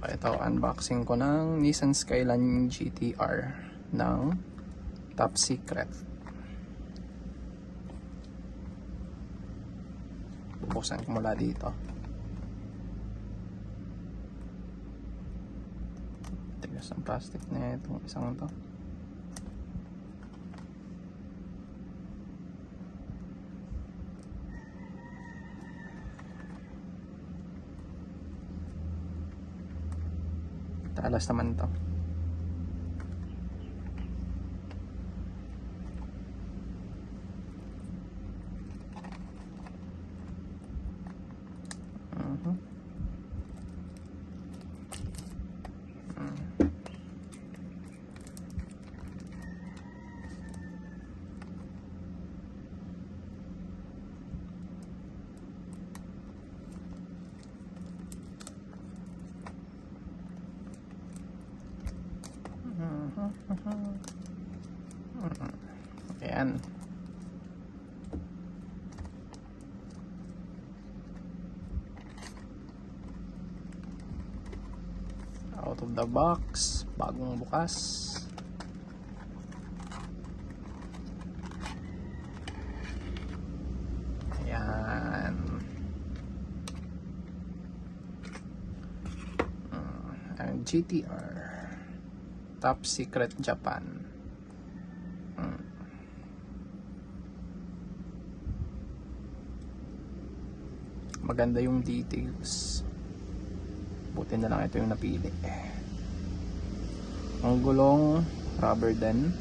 Okay, ito unboxing ko ng Nissan Skyline GT-R ng Top Secret. Bubuksan ko mula dito. Tigas ang plastic na itong isang to. Talas naman to. Ayan. Out of the box, bagong bukas. Ayan. GT-R Top Secret Japan. Maganda yung details. Buti na lang ito yung napili. Ang gulong rubber din.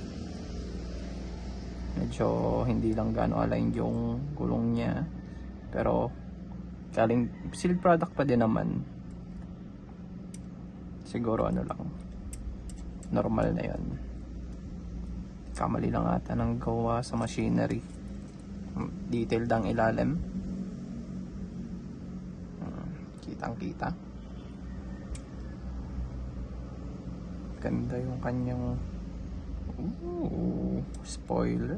Medyo hindi lang gaano align yung gulong niya. Pero galing sealed product pa din naman. Siguro ano lang, normal na yun. Kamali lang ata ng gawa sa machinery. Detailed ang ilalim. Kitang kita. Ganda yung kanyang spoiler.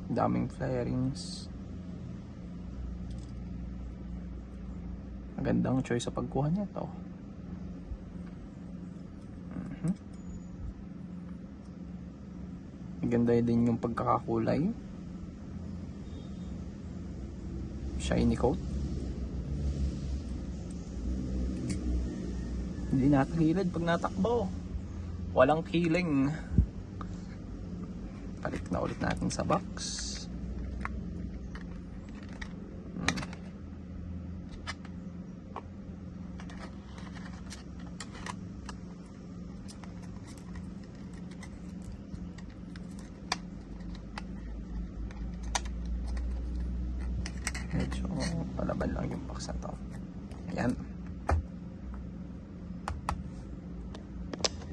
Daming flarings. Magandang choice sa pagkuha niya to. Maganda din yung pagkakakulay. Shiny coat. Hindi natagilid pag natakbo. Walang killing. Palit na ulit natin sa box. Medyo palaban lang yung box na to. Ayan.